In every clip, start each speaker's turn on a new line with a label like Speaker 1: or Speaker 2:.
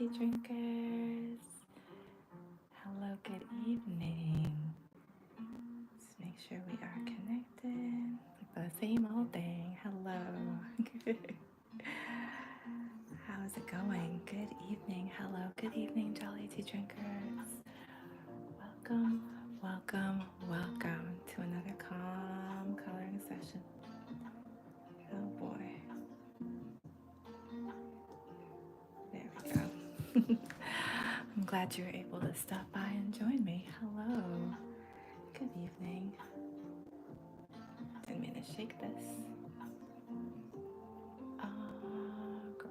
Speaker 1: tea drinkers. Hello, good evening. Let's make sure we are connected. Like the same old thing. Hello. How is it going? Good evening. Hello, good evening, jolly tea drinkers. Welcome, welcome, welcome to another calm coloring session. Oh boy. There we go. I'm glad you were able to stop by and join me. Hello. Good evening. Didn't mean to shake this.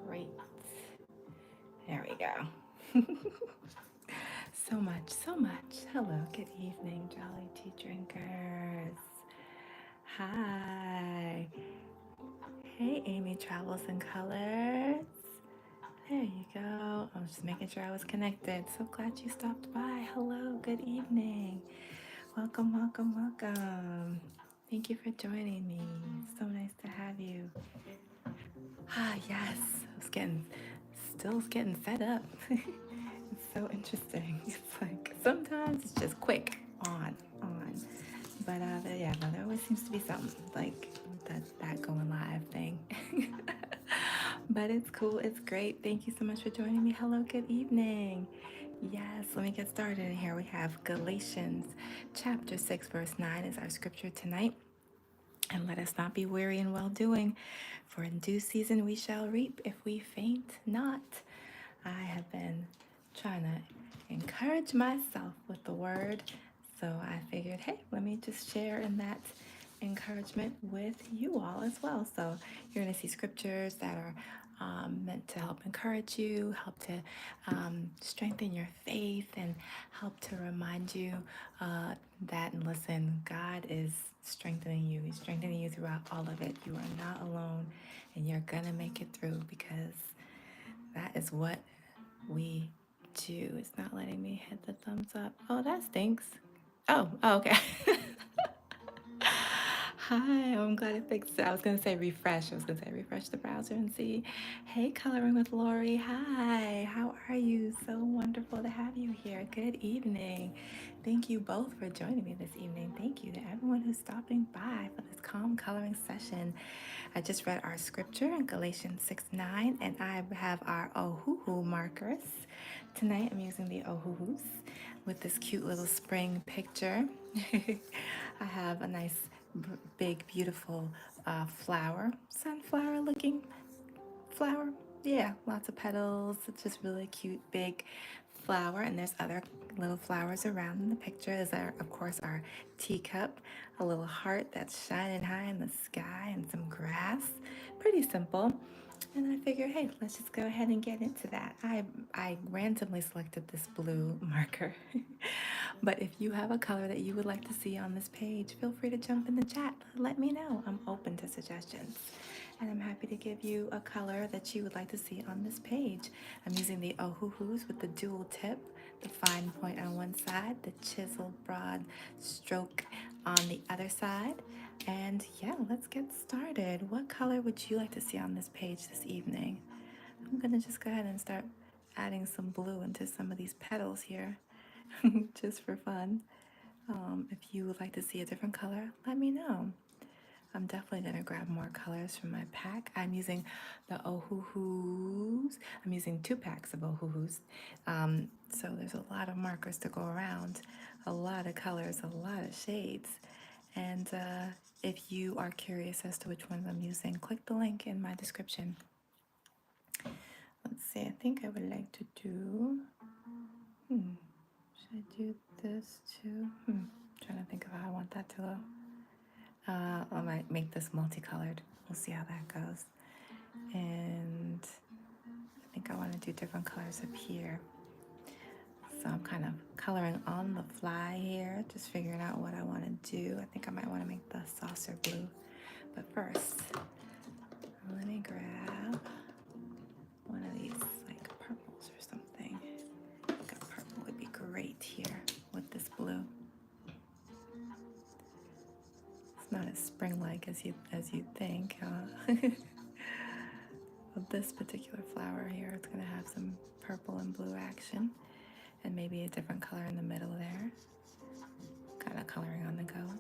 Speaker 1: Great. There we go. So much, so much. Hello, good evening, jolly tea drinkers. Hi. Hey, Amy Travels in Colors. There you go. I was just making sure I was connected. So glad you stopped by. Hello, good evening. Welcome, welcome, welcome. Thank you for joining me. So nice to have you. Ah, yes. Still getting fed up. It's so interesting. It's like sometimes it's just quick, on. But yeah, no, there always seems to be something like that going live thing. But it's cool. It's great. Thank you so much for joining me. Hello, good evening. Yes, let me get started. And here we have Galatians chapter 6, verse 9 is our scripture tonight. And let us not be weary in well doing, for in due season we shall reap if we faint not. I have been trying to encourage myself with the word, so I figured, hey, let me just share in that encouragement with you all as well. So you're going to see scriptures that are meant to help encourage you, help to strengthen your faith, and help to remind you that, and listen, God is strengthening you. He's strengthening you throughout all of it. You are not alone, and you're going to make it through because that is what we do. It's not letting me hit the thumbs up. Oh, that stinks. Oh, okay. Hi, I'm glad it fixed it. I was going to say refresh. I was going to say refresh the browser and see. Hey, Coloring with Lori. Hi, how are you? So wonderful to have you here. Good evening. Thank you both for joining me this evening. Thank you to everyone who's stopping by for this calm coloring session. I just read our scripture in Galatians 6:9, and I have our Ohuhu markers. Tonight I'm using the Ohuhus with this cute little spring picture. I have a nice, big, beautiful flower, sunflower looking flower. Yeah, lots of petals. It's just really cute, big flower. And there's other little flowers around in the picture. Is our, of course, our teacup, a little heart that's shining high in the sky, and some grass. Pretty simple. And I figured, hey, let's just go ahead and get into that. I randomly selected this blue marker. But if you have a color that you would like to see on this page, feel free to jump in the chat. Let me know. I'm open to suggestions. And I'm happy to give you a color that you would like to see on this page. I'm using the Ohuhus with the dual tip, the fine point on one side, the chiseled broad stroke on the other side. And yeah, let's get started. What color would you like to see on this page this evening? I'm gonna just go ahead and start adding some blue into some of these petals here, just for fun. If you would like to see a different color, let me know. I'm definitely going to grab more colors from my pack. I'm using the Ohuhus. I'm using 2 packs of Ohuhus. So there's a lot of markers to go around, a lot of colors, a lot of shades. And if you are curious as to which ones I'm using, click the link in my description. Let's see, I think I would like to do, should I do this too? Trying to think of how I want that to look. I might make this multicolored. We'll see how that goes. And I think I want to do different colors up here. So I'm kind of coloring on the fly here, just figuring out what I want to do. I think I might want to make the saucer blue. But first, let me grab one of these like purples or something. I think a purple would be great here with this blue. It's not as spring-like as you think, huh? A this particular flower here, it's going to have some purple and blue action, and maybe a different color in the middle there. Kind of coloring on the go.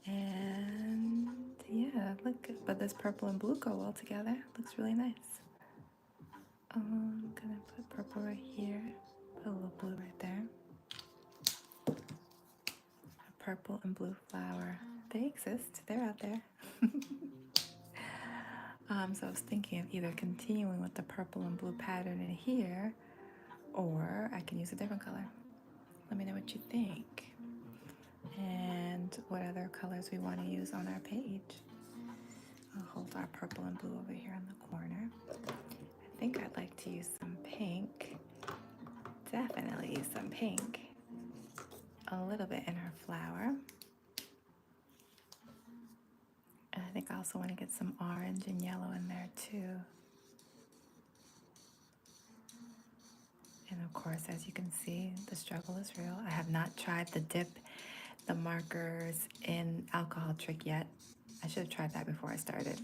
Speaker 1: And yeah, look, but this purple and blue go well together. Looks really nice. I'm gonna put purple right here, put a little blue right there. A purple and blue flower. They exist, they're out there. So I was thinking of either continuing with the purple and blue pattern in here, or I can use a different color. Let me know what you think. And what other colors we want to use on our page. I'll hold our purple and blue over here in the corner. I think I'd like to use some pink. Definitely use some pink. A little bit in our flower. And I think I also want to get some orange and yellow in there too. And of course, as you can see, the struggle is real. I have not tried the dip the markers in alcohol trick yet. I should have tried that before I started.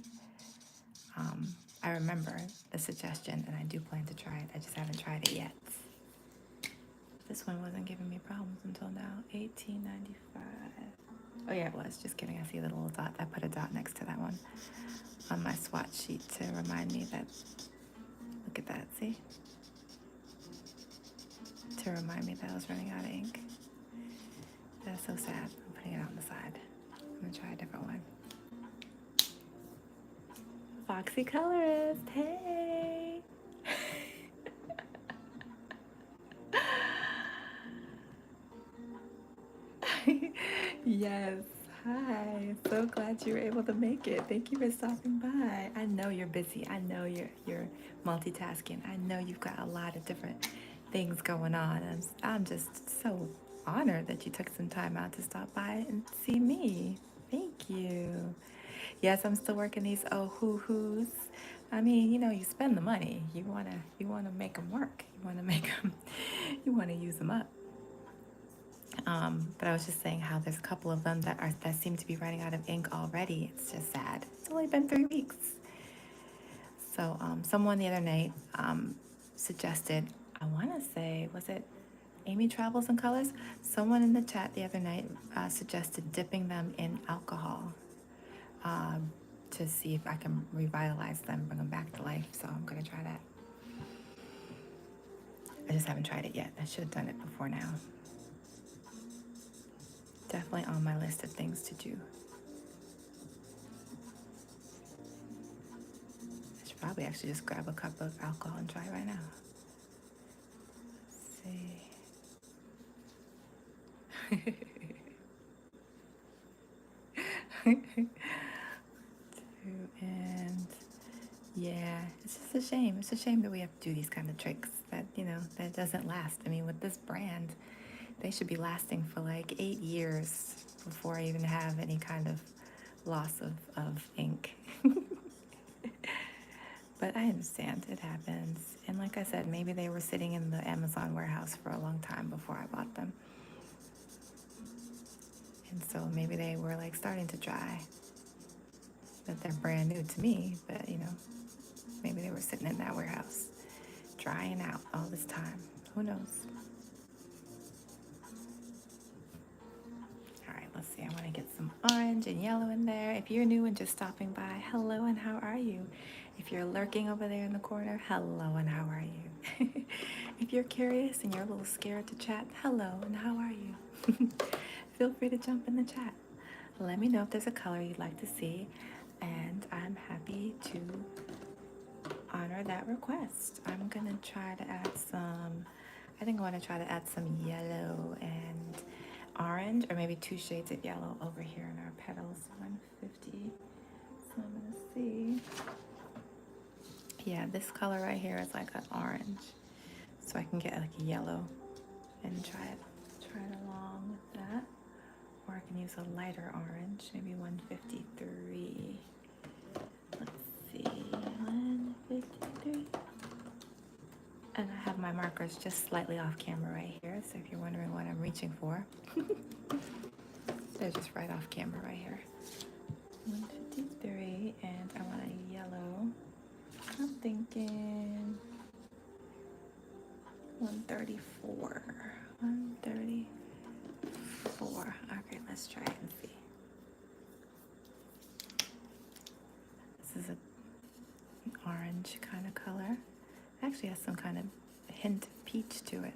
Speaker 1: I remember the suggestion and I do plan to try it. I just haven't tried it yet. This one wasn't giving me problems until now. $18.95. Oh yeah, it was. Just kidding. I see the little dot. I put a dot next to that one on my swatch sheet to remind me that, look at that, see? To remind me that I was running out of ink. That's so sad. I'm putting it on the side. I'm gonna try a different one. Foxy Colorist, hey! Yes, hi. So glad you were able to make it. Thank you for stopping by. I know you're busy. I know you're multitasking. I know you've got a lot of different things going on. I'm just so honored that you took some time out to stop by and see me. Thank you. Yes, I'm still working these hoo-hoos. I mean, you spend the money. You wanna make them work. You wanna use them up. But I was just saying how there's a couple of them that seem to be running out of ink already. It's just sad. It's only been 3 weeks. So someone the other night suggested, I want to say, was it Amy Travels and Colors? Someone in the chat the other night suggested dipping them in alcohol to see if I can revitalize them, bring them back to life. So I'm going to try that. I just haven't tried it yet. I should have done it before now. Definitely on my list of things to do. I should probably actually just grab a cup of alcohol and try it right now. Let's see. And yeah, it's just a shame. It's a shame that we have to do these kind of tricks that, that doesn't last. I mean, with this brand, they should be lasting for like 8 years before I even have any kind of loss of ink. But I understand, it happens. And like I said, maybe they were sitting in the Amazon warehouse for a long time before I bought them. And so maybe they were like starting to dry. That they're brand new to me, but maybe they were sitting in that warehouse, drying out all this time. Who knows? All right, let's see. I want to get some orange and yellow in there. If you're new and just stopping by, hello and how are you? If you're lurking over there in the corner, hello and how are you? If you're curious and you're a little scared to chat, hello and how are you? Feel free to jump in the chat. Let me know if there's a color you'd like to see, and I'm happy to honor that request. I'm gonna try to add some, I think I want to try to add some yellow and orange, or maybe 2 shades of yellow over here in our petals. 150. So I'm gonna see. Yeah, this color right here is like an orange, so I can get like a yellow and try it along with that. Or I can use a lighter orange, maybe 153. Let's see, 153. And I have my markers just slightly off camera right here, so if you're wondering what I'm reaching for, they're just right off camera right here. 153. 134. 134. Okay, let's try it and see. This is an orange kind of color. Actually has some kind of hint of peach to it.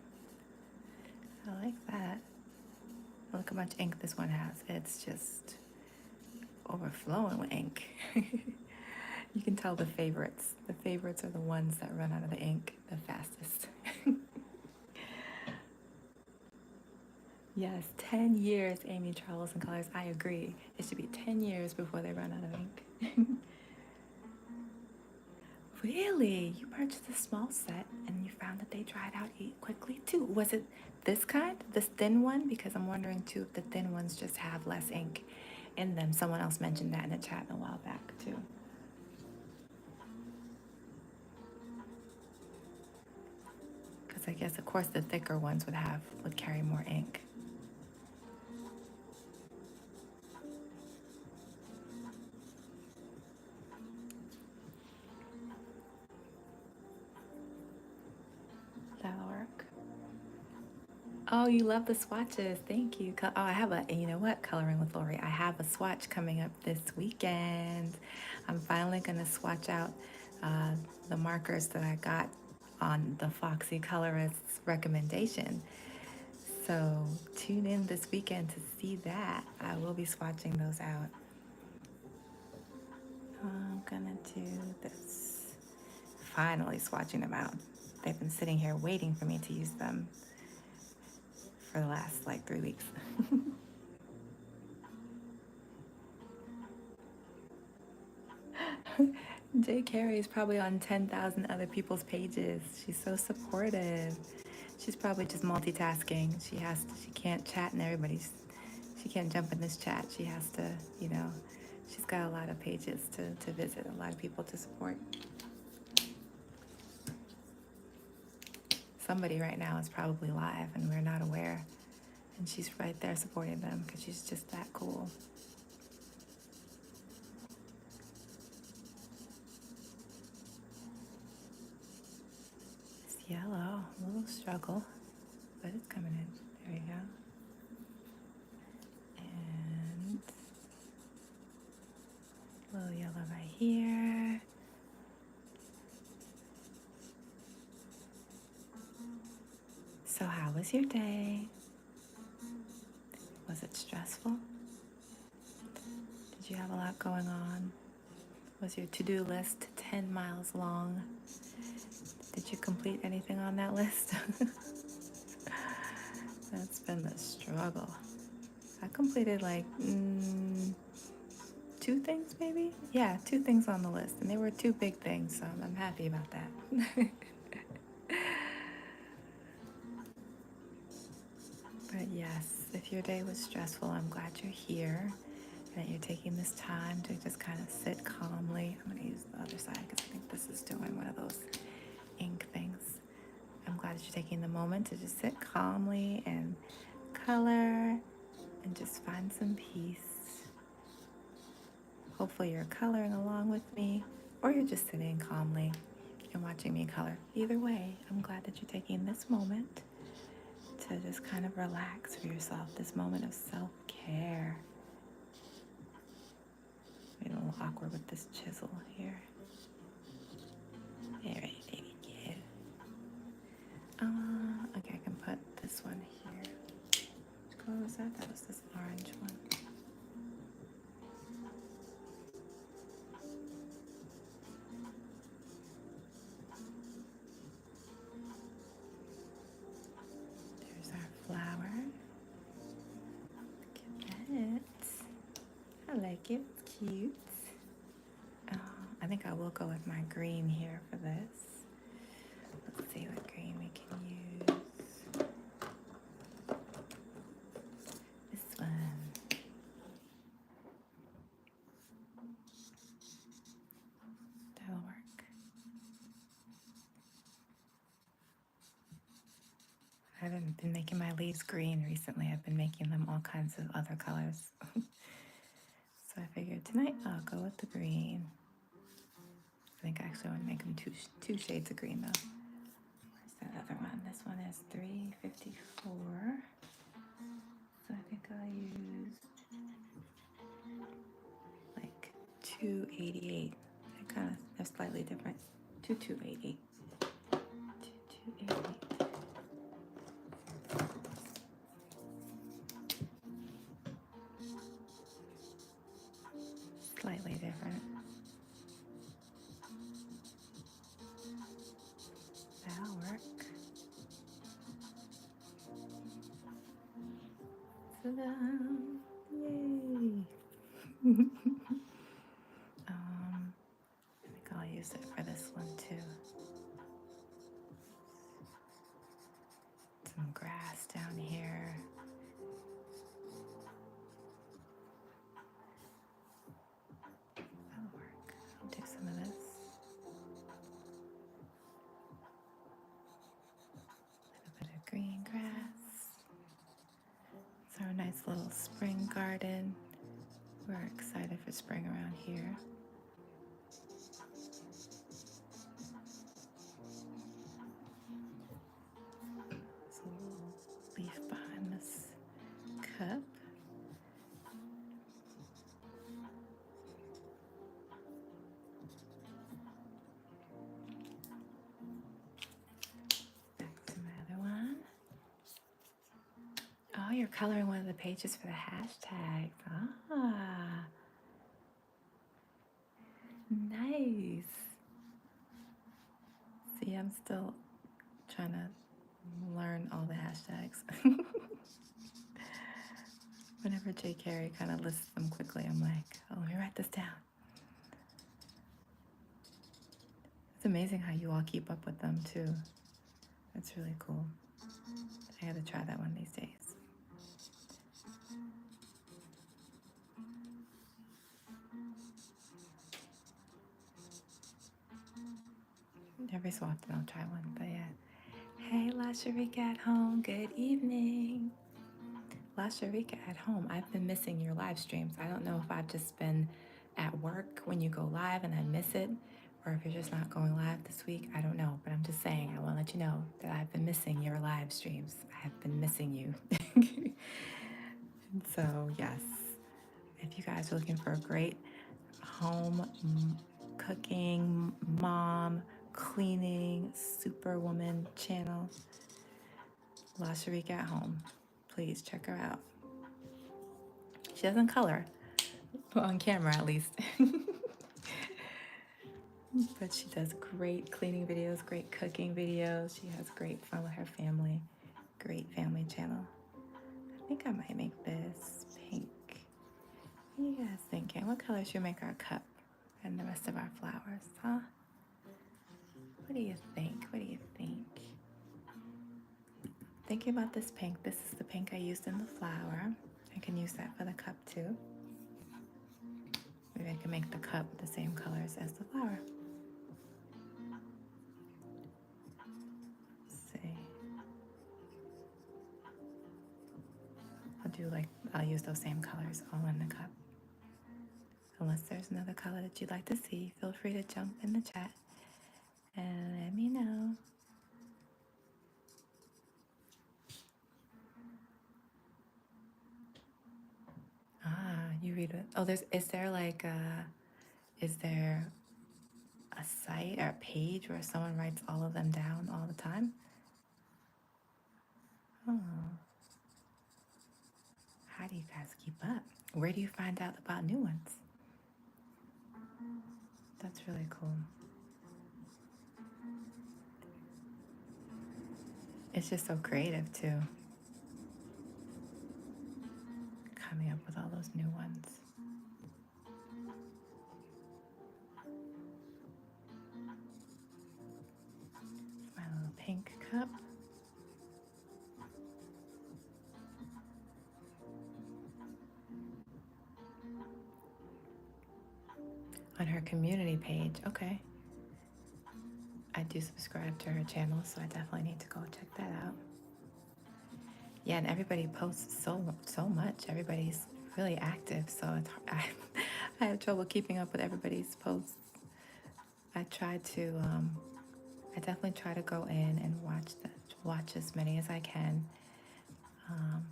Speaker 1: I like that. Look how much ink this one has. It's just overflowing with ink. You can tell the favorites. The favorites are the ones that run out of the ink the fastest. Yes, 10 years, Amy Charles and Colors. I agree. It should be 10 years before they run out of ink. Really? You purchased a small set and you found that they dried out quickly too. Was it this kind, this thin one? Because I'm wondering too if the thin ones just have less ink in them. Someone else mentioned that in the chat a while back too. Because I guess, of course, the thicker ones would carry more ink. That'll work. Oh, you love the swatches. Thank you. Oh, I have a, you know what, Coloring with Lori, I have a swatch coming up this weekend. I'm finally going to swatch out the markers that I got on the Foxy Colorist's recommendation. So tune in this weekend to see that. I will be swatching those out. I'm gonna do this. Finally swatching them out. They've been sitting here waiting for me to use them for the last like 3 weeks. Jay Carey is probably on 10,000 other people's pages. She's so supportive. She's probably just multitasking. She can't chat in she can't jump in this chat. She has to, she's got a lot of pages to visit, a lot of people to support. Somebody right now is probably live and we're not aware. And she's right there supporting them because she's just that cool. It's yellow, a little struggle, but it's coming in. There you go. And a little yellow right here. So how was your day? Was it stressful? Did you have a lot going on? Was your to-do list 10 miles long? Did you complete anything on that list? That's been the struggle. I completed like 2 things maybe? Yeah, 2 things on the list. And they were 2 big things, so I'm happy about that. But yes, if your day was stressful, I'm glad you're here and that you're taking this time to just kind of sit calmly. I'm going to use the other side because I think this is doing one of those ink things. I'm glad that you're taking the moment to just sit calmly and color and just find some peace. Hopefully you're coloring along with me or you're just sitting calmly and watching me color. Either way, I'm glad that you're taking this moment to just kind of relax for yourself, this moment of self-care. Made a little awkward with this chisel here. All right, baby, good. Okay, I can put this one here. Which color was that? That was this orange one. There's our flower. Look at that. I like it. It's cute. I think I will go with my green here for this. Let's see what green we can use. This one. That'll work. I haven't been making my leaves green recently. I've been making them all kinds of other colors. So I figured tonight I'll go with the green. I think actually I want to make them two shades of green though. Where's that other one? this one is $3.54. So I think I'll use like 288. They're slightly different. 280. 288. Slightly different. That'll work. Ta-da! Yay! I think I'll use it for this one too. Some grass down here. That'll work. I'll do some of this. A little bit of green grass. It's our nice little spring garden. We're excited for spring around here. There's a little leaf behind this cup. Back to my other one. Oh, you're coloring one of the pages for the hashtags. Ah, nice. See, I'm still trying to learn all the hashtags. Whenever J. Carey kind of lists them quickly, I'm like, oh, let me write this down. It's amazing how you all keep up with them too. That's really cool. I gotta try that one these days. Every so often I'll try one, but yeah. Hey, La Sharika at home. Good evening. La Sharika at home. I've been missing your live streams. I don't know if I've just been at work when you go live and I miss it, or if you're just not going live this week. I don't know, but I'm just saying, I want to let you know that I've been missing your live streams. I have been missing you. So, yes, if you guys are looking for a great home cooking, mom, cleaning, superwoman channel, La Sharika at home, please check her out. She doesn't color, on camera at least. But she does great cleaning videos, great cooking videos. She has great fun with her family. Great family channel. I think I might make this pink. What are you guys thinking? What color should we make our cup and the rest of our flowers, huh? What do you think? What do you think? Thinking about this pink. This is the pink I used in the flower. I can use that for the cup too. Maybe I can make the cup the same colors as the flower. Let's see. I'll use those same colors all in the cup. Unless there's another color that you'd like to see, feel free to jump in the chat and let me know. You read it. Oh, is there a site or a page where someone writes all of them down all the time? Oh, how do you guys keep up? Where do you find out about new ones? That's really cool. It's just so creative too. Coming up with all those new ones. My little pink cup. On her community page, okay. I do subscribe to her channel, so I definitely need to go check that out. Yeah, and everybody posts so much. Everybody's really active, so it's hard. I have trouble keeping up with everybody's posts. I definitely try to go in and watch watch as many as I can. Um,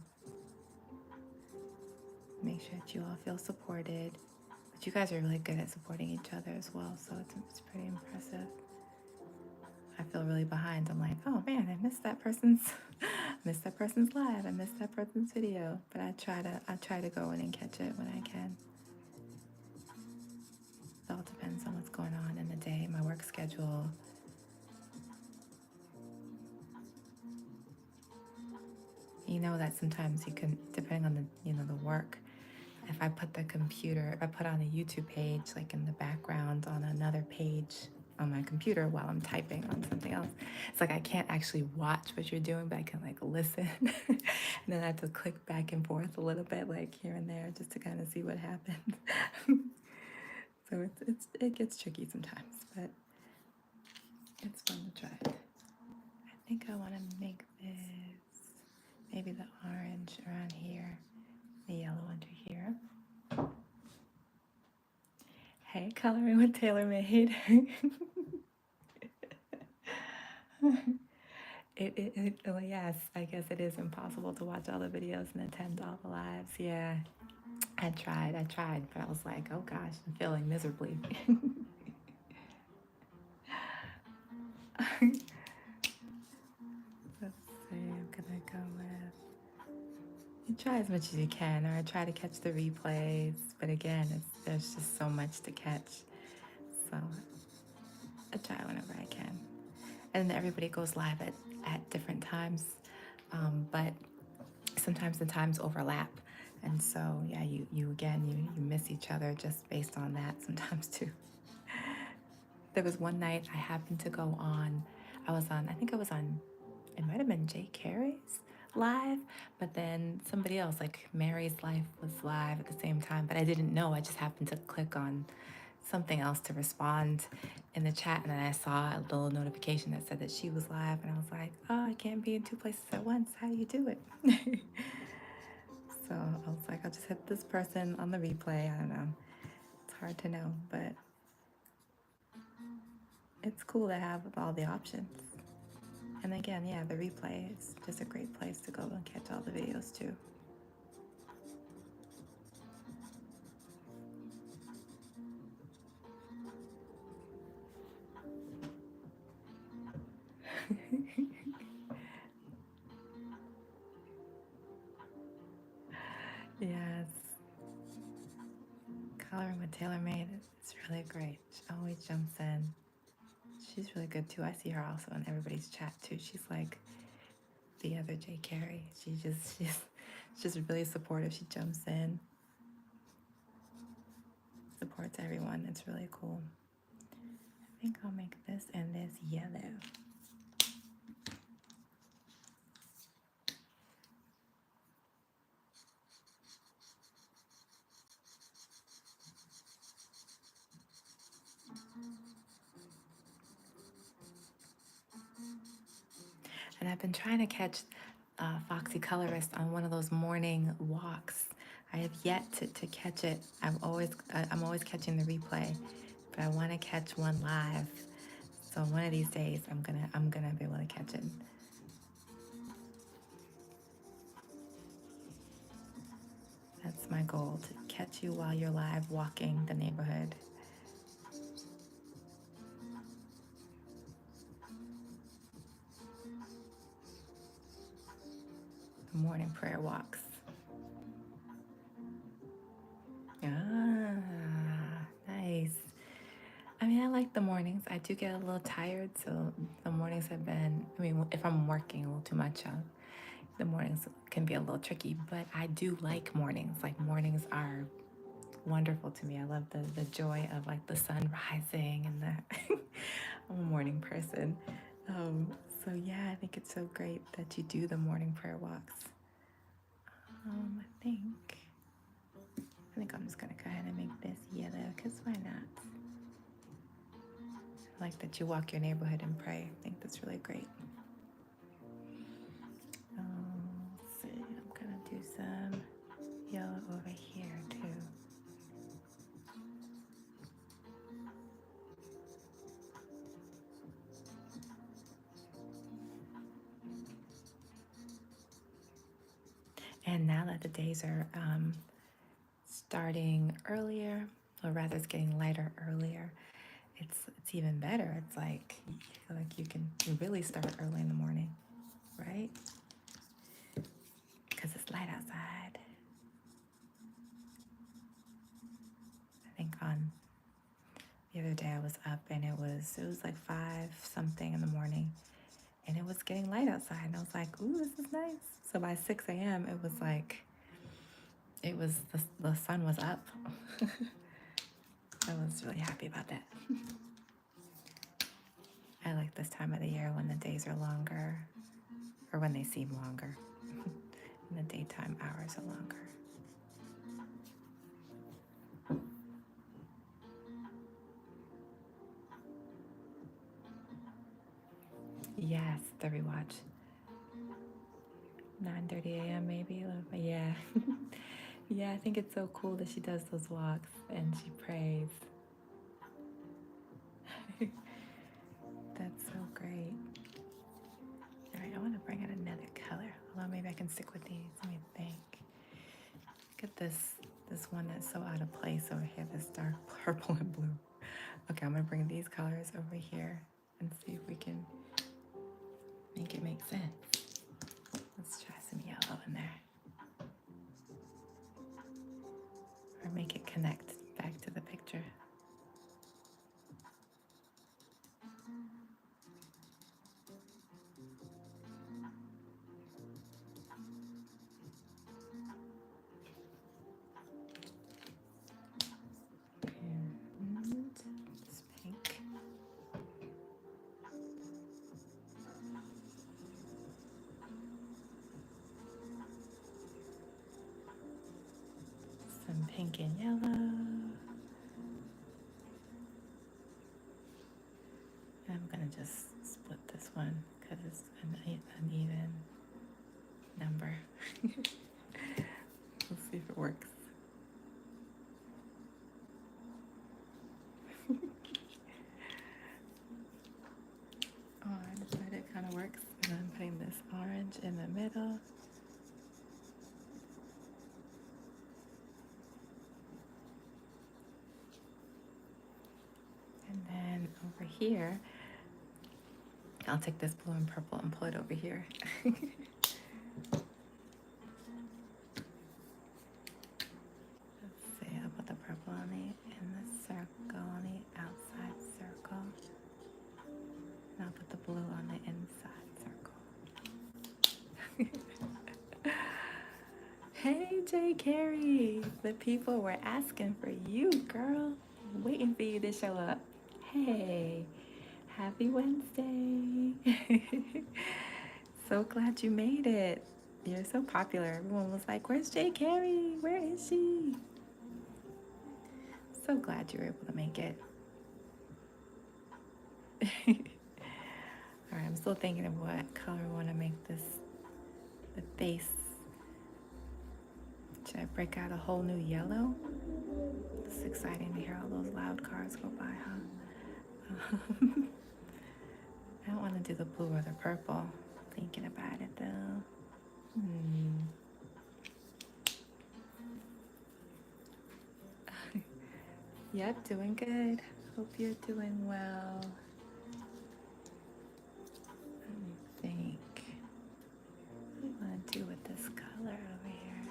Speaker 1: Make sure that you all feel supported. But you guys are really good at supporting each other as well, so it's pretty impressive. I feel really behind. I'm like, oh man, I missed that person's missed that person's live. I missed that person's video. But I try to go in and catch it when I can. It all depends on what's going on in the day, my work schedule. You know that sometimes you can, depending on the work, if I put if I put on a YouTube page, like in the background on another page on my computer while I'm typing on something else, it's like I can't actually watch what you're doing, but I can like listen. And then I have to click back and forth a little bit, like here and there, just to kind of see what happens. So it gets tricky sometimes, but it's fun to try. I think I want to make this maybe the orange around here, the yellow under here. Hey, coloring with TaylorMade. Well, yes, I guess it is impossible to watch all the videos and attend all the lives. Yeah, I tried, but I was like, oh gosh, I'm failing miserably. Let's see, I'm gonna go with, you try as much as you can, or I try to catch the replays, but again, there's just so much to catch. So I try whenever I can. And then everybody goes live at different times, but sometimes the times overlap. And so, yeah, you miss each other just based on that sometimes too. There was one night I happened to go on, I think I was on, it might have been Jay Carey's live, but then somebody else, like Mary's life was live at the same time, but I didn't know. I just happened to click on something else to respond in the chat, and then I saw a little notification that said that she was live, and I was like, oh, I can't be in two places at once. How do you do it? So I was like, I'll just hit this person on the replay. I don't know. It's hard to know, but it's cool to have all the options. And again, yeah, the replay is just a great place to go and catch all the videos too. Yes. Coloring with TaylorMade, it's really great. She always jumps in. She's really good too. I see her also in everybody's chat too. She's like the other Jay Carey. She's just really supportive. She jumps in, supports everyone. It's really cool. I think I'll make this and this yellow. And I've been trying to catch Foxy Colorist on one of those morning walks. I have yet to catch it. I'm always catching the replay, but I want to catch one live. So one of these days, I'm gonna be able to catch it. That's my goal, to catch you while you're live walking the neighborhood. The morning prayer walks. Ah, nice. I mean, I like the mornings. I do get a little tired, so the mornings have been, I mean, if I'm working a little too much, the mornings can be a little tricky, but I do like mornings. Like, mornings are wonderful to me. I love the joy of like the sun rising and the, I'm a morning person. So yeah, I think it's so great that you do the morning prayer walks. I think I'm just gonna go ahead and make this yellow, because why not? I like that you walk your neighborhood and pray. I think that's really great. Let's see, I'm gonna do some yellow over here too. And now that the days are starting earlier, or rather it's getting lighter earlier, it's even better. It's like you feel like you can really start early in the morning, right? Because it's light outside. I think on the other day I was up and it was like 5 something in the morning, and it was getting light outside, and I was like, ooh, this is nice. So by 6 a.m. it was like the sun was up. I was really happy about that. I like this time of the year when the days are longer, or when they seem longer, and the daytime hours are longer. Yes, the rewatch. 9:30 a.m. maybe. Yeah. Yeah, I think it's so cool that she does those walks and she prays. That's so great. All right, I want to bring out another color. Although maybe I can stick with these. Let me think. Look at this one that's so out of place over here, this dark purple and blue. Okay, I'm gonna bring these colors over here and see if we can make it make sense. Let's try some yellow in there. Or make it connect back to the picture. And this pink. Some pink and yellow. I'm gonna just split this one because it's an uneven number. Let's see if it works. Oh, I decided it kind of works. And I'm putting this orange in the middle. And then over here, I'll take this blue and purple and pull it over here. Let's see, I'll put the purple on in the circle, on the outside circle. And I'll put the blue on the inside circle. Hey, Jay Carey. The people were asking for you, girl. Waiting for you to show up. Hey, happy Wednesday. So glad you made it. You're so popular. Everyone was like, where's Jay Carey? Where is she? So glad you were able to make it. All right, I'm still thinking of what color I want to make this, the face. Should I break out a whole new yellow? It's exciting to hear all those loud cars go by, huh? I don't want to do the blue or the purple. Thinking about it though. Yep, doing good. Hope you're doing well. Let me think. What do I want to do with this color over here?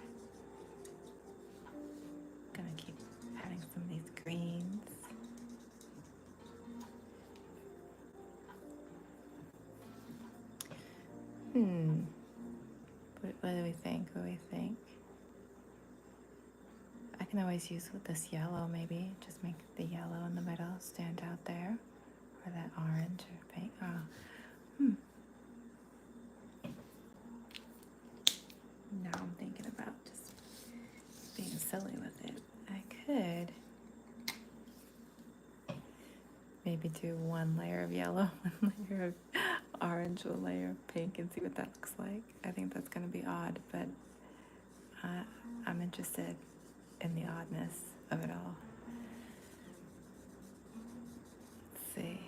Speaker 1: I'm gonna keep having some of these greens. What do we think? What do we think? I can always use with this yellow, maybe. Just make the yellow in the middle stand out there. Or that orange or pink. Oh. Now I'm thinking about just being silly with it. I could maybe do one layer of yellow, one layer of orange, one layer of pink, and see what that looks like. I think that's going to be odd, but I'm interested in the oddness of it all. Let's see.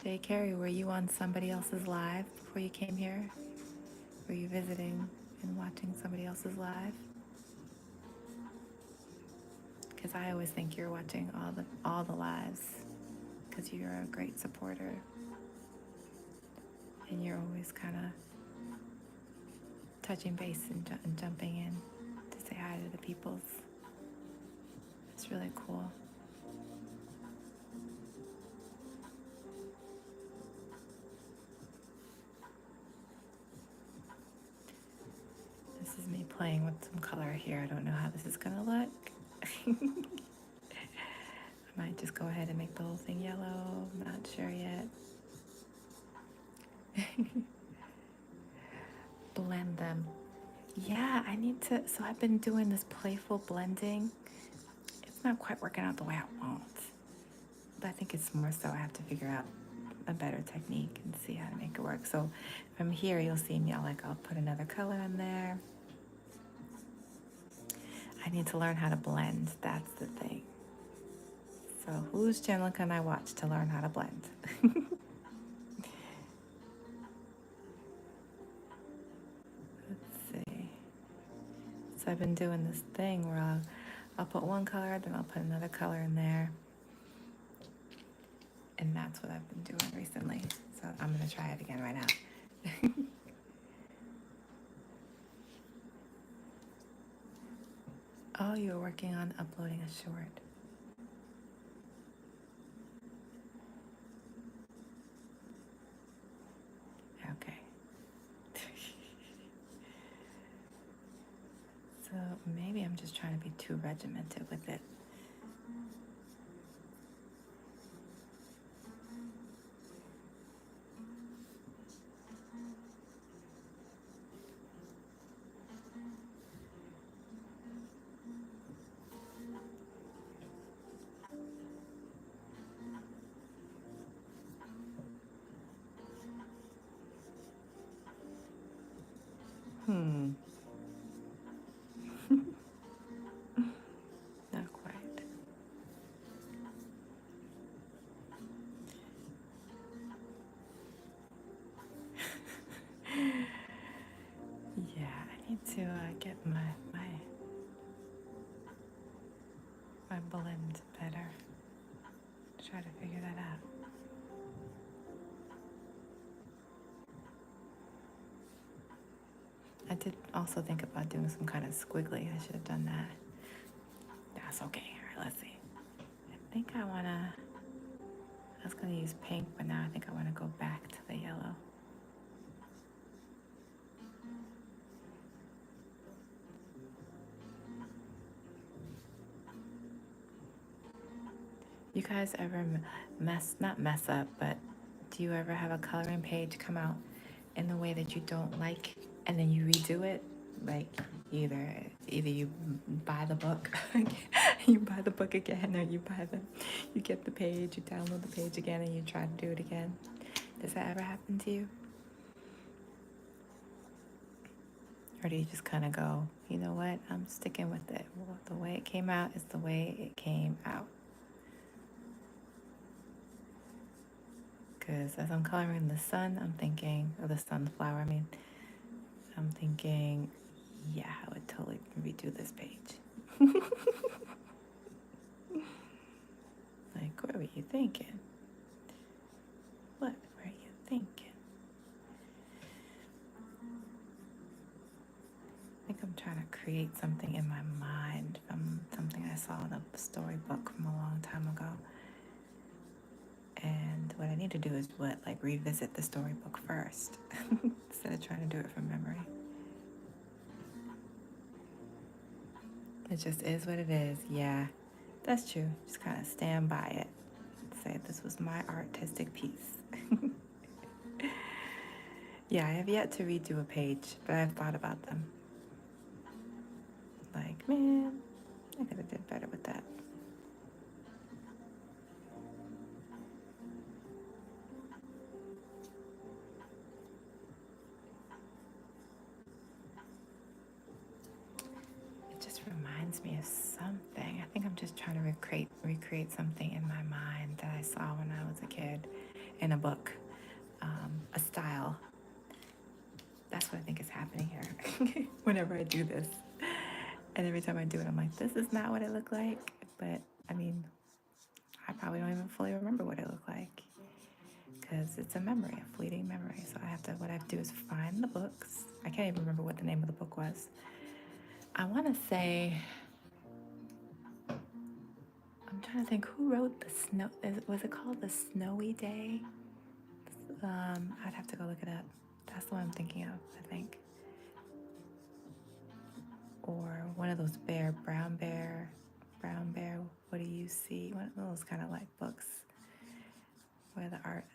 Speaker 1: Jay Carey, were you on somebody else's live before you came here? Were you visiting and watching somebody else's live? Because I always think you're watching all the lives because you're a great supporter and you're always kind of touching base and jumping in to say hi to the peoples. It's really cool. This is me playing with some color here. I don't know how this is gonna look. I might just go ahead and make the whole thing yellow. I'm not sure yet. Blend them. Yeah, I need to. So I've been doing this playful blending. It's not quite working out the way I want. But I think it's more so I have to figure out a better technique and see how to make it work. So from here, you'll see me, I'll put another color in there. I need to learn how to blend. That's the thing. So whose channel can I watch to learn how to blend? Let's see. So I've been doing this thing where I'll put one color, then I'll put another color in there. And that's what I've been doing recently. So I'm gonna try it again right now. Oh, you were working on uploading a short. Okay. So maybe I'm just trying to be too regimented with it. Not quite. Yeah, I need to get my blend better. Try to figure that out. I did also think about doing some kind of squiggly. I should have done that. That's okay. All right, let's see. I think I was gonna use pink, but now I think I wanna go back to the yellow. You guys ever not mess up, but do you ever have a coloring page come out in the way that you don't like and then you redo it? Like either you buy the book, you buy the book again, or you get the page, you download the page again, and you try to do it again. Does that ever happen to you? Or do you just kind of go, you know what, I'm sticking with it. Well, the way it came out is the way it came out. Because as I'm coloring the sun, I'm thinking, or the sunflower, I'm thinking, yeah, I would totally redo this page. Like, what were you thinking? What were you thinking? I think I'm trying to create something in my mind from something I saw in a storybook from a long time ago. And what I need to do is revisit the storybook first instead of trying to do it from memory. It just is what it is. Yeah, that's true. Just kind of stand by it. Say this was my artistic piece. Yeah, I have yet to redo a page, but I've thought about them. Like, man, I could have did better with that. Reminds me of something. I think I'm just trying to recreate something in my mind that I saw when I was a kid. in a book, a style. That's what I think is happening here whenever I do this. And every time I do it, I'm like, this is not what it looked like. But I mean, I probably don't even fully remember what it looked like because it's a memory, a fleeting memory. So what I have to do is find the books. I can't even remember what the name of the book was. I want to say, I'm trying to think who wrote the snow. Was it called The Snowy Day? I'd have to go look it up. That's the one I'm thinking of, I think. Or one of those brown bear, what do you see? One of those kind of like books where the art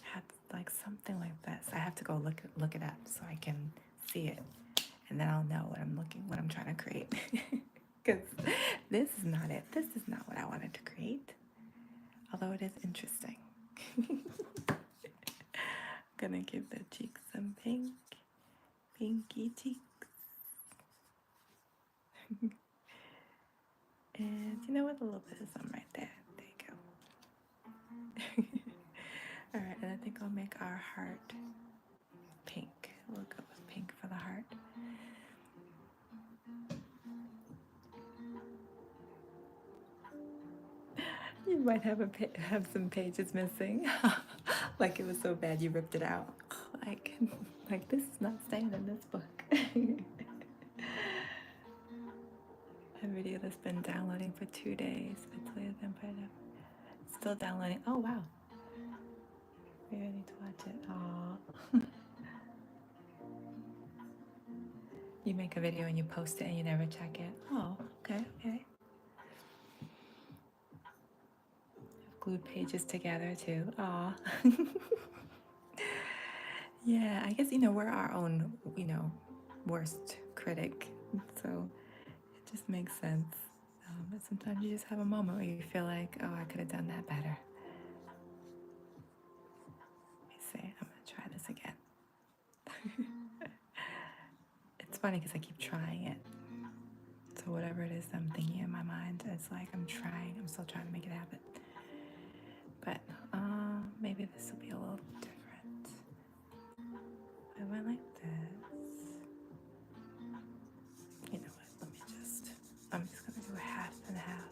Speaker 1: had like something like this. I have to go look it up so I can see it, and then I'll know what I'm trying to create. Because this is not it. This is not what I wanted to create. Although it is interesting. I'm gonna give the cheeks some pink, pinky cheeks. And you know what? A little bit of some right there. There you go. All right, and I think I'll make our heart pink. We'll go with pink for the heart. You might have some pages missing, like it was so bad you ripped it out. Like this is not staying in this book. A video that's been downloading for 2 days. Still downloading. Oh wow. Maybe I need to watch it. Aw. You make a video and you post it and you never check it. Oh, okay. Glued pages together too. Aw. Yeah, I guess, we're our own, worst critic. So it just makes sense. But sometimes you just have a moment where you feel like, oh, I could have done that better. Let me see. I'm going to try this again. It's funny because I keep trying it. So whatever it is I'm thinking in my mind, it's like I'm still trying to make it happen. But maybe this will be a little different. I went like this. You know what? I'm just going to do a half and a half.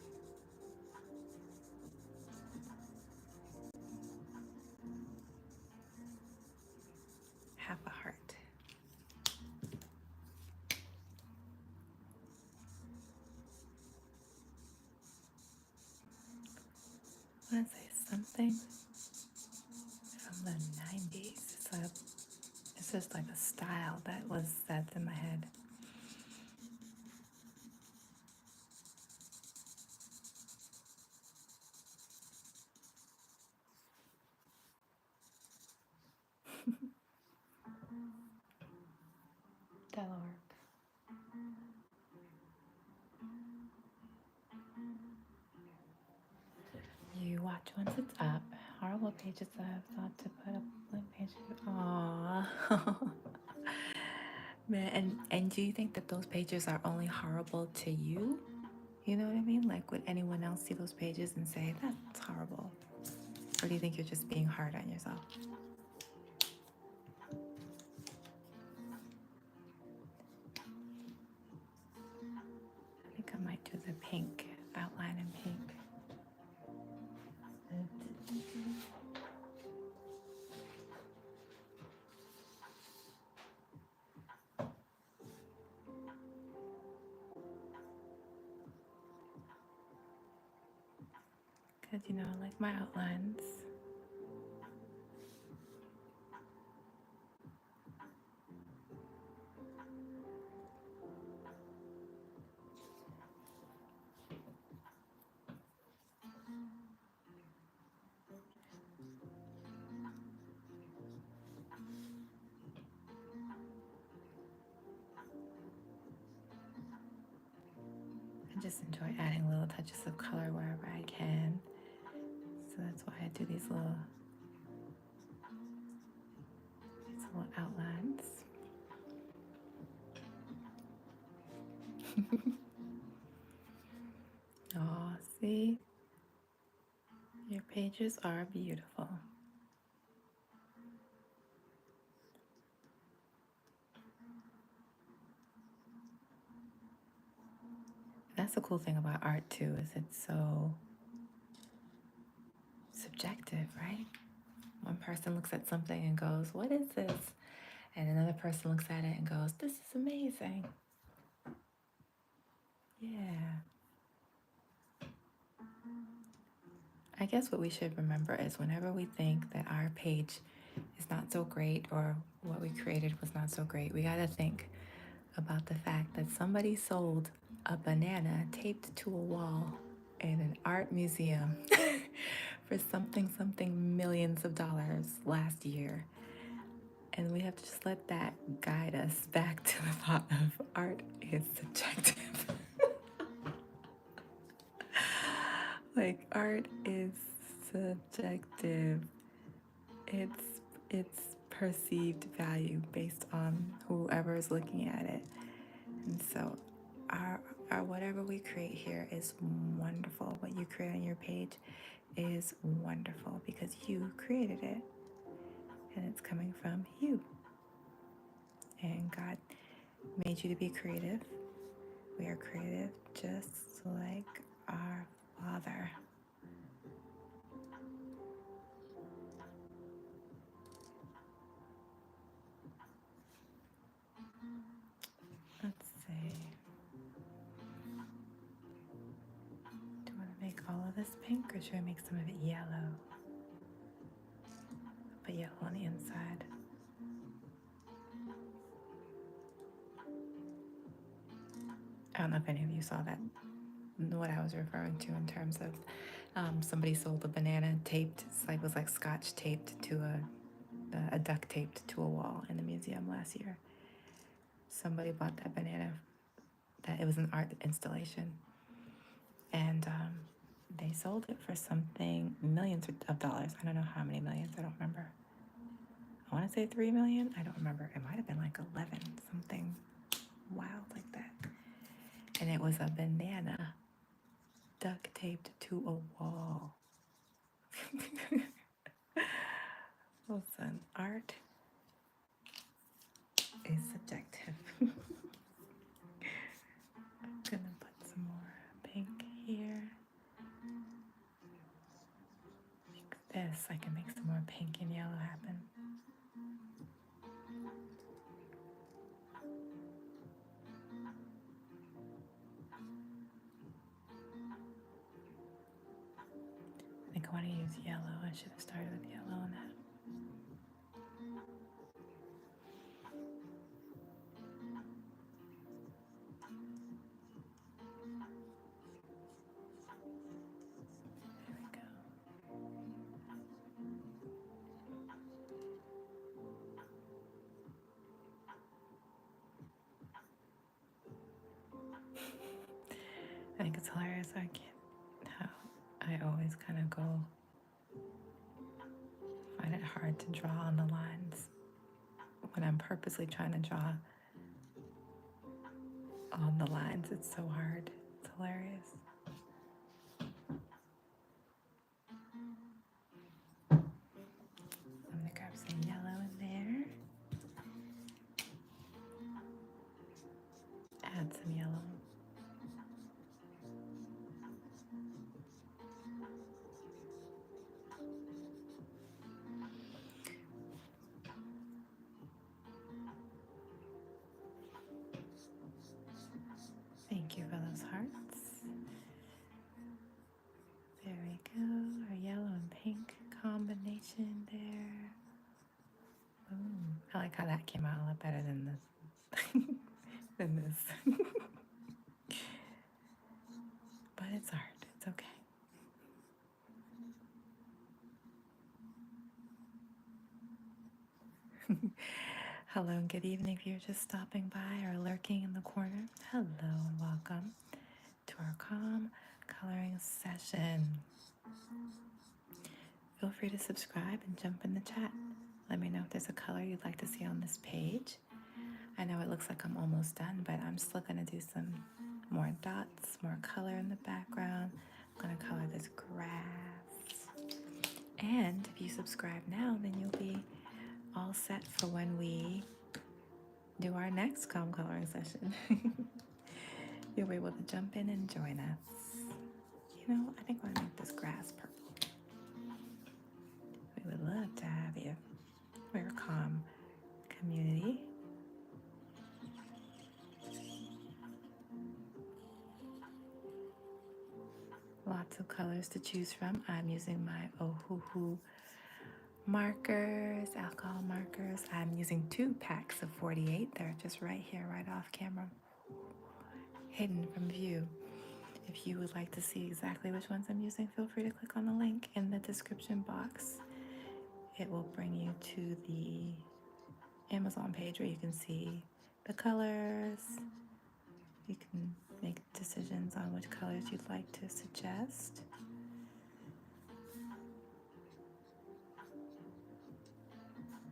Speaker 1: Half a heart. I want to say something from the 90s. It's just like a style that's in my head. That'll work. You watch once it's up. Horrible pages I have thought to put up blank pages. Aww. Man, and do you think that those pages are only horrible to you? You know what I mean? Like, would anyone else see those pages and say, that's horrible? Or do you think you're just being hard on yourself? I think I might do the pink, outline in pink. Because, I like my outlines. I just enjoy adding little touches of color wherever I can. So that's why I do these little outlines. Oh, see? Your page Teenagers are beautiful. That's the cool thing about art too, is it's so subjective, right? One person looks at something and goes, "What is this?" And another person looks at it and goes, "This is amazing." Yeah. I guess what we should remember is whenever we think that our page is not so great or what we created was not so great, we got to think about the fact that somebody sold a banana taped to a wall in an art museum for something millions of dollars last year. And we have to just let that guide us back to the thought of art is subjective. Like art is subjective. It's it's perceived value based on whoever is looking at it. And so our whatever we create here is wonderful. What you create on your page is wonderful because you created it and it's coming from you. And God made you to be creative. We are creative just like our Father. Let's see. Do you want to make all of this pink or should I make some of it yellow? Put yellow on the inside. I don't know if any of you saw that, what I was referring to in terms of somebody sold a banana taped, it was like scotch taped to a duct taped to a wall in the museum last year. Somebody bought that banana, that it was an art installation, and they sold it for something millions of dollars. I don't know how many millions, I don't remember. I want to say 3 million. I don't remember. It might have been like 11, something wild like that. And it was a banana duct taped to a wall. Listen, art is subjective. I'm gonna put some more pink here. Like this, I can make some more pink and yellow happen. I think I want to use yellow. I should have started with yellow on that. There we go. I think it's hilarious. How I always kind of find it hard to draw on the lines when I'm purposely trying to draw on the lines. It's so hard. It's hilarious. I'm gonna grab some yellow in there. Add some yellow. Thank you for those hearts. There we go. Our yellow and pink combination there. Ooh, I like how that came out a lot better than this. than this. But it's art. It's okay. Hello and good evening if you're just stopping by or lurking in the corner. Hello and welcome to our calm coloring session. Feel free to subscribe and jump in the chat. Let me know if there's a color you'd like to see on this page. I know it looks like I'm almost done, but I'm still going to do some more dots, more color in the background. I'm going to color this grass. And if you subscribe now, then you'll be all set for when we do our next calm coloring session. You'll be able to jump in and join us. You know, I think I'm gonna make this grass purple. We would love to have you. We're a calm community. Lots of colors to choose from. I'm using my Ohuhu markers, alcohol markers. I'm using 2 packs of 48. They're just right here, right off camera, hidden from view. If you would like to see exactly which ones I'm using, feel free to click on the link in the description box. It will bring you to the Amazon page where you can see the colors. You can make decisions on which colors you'd like to suggest.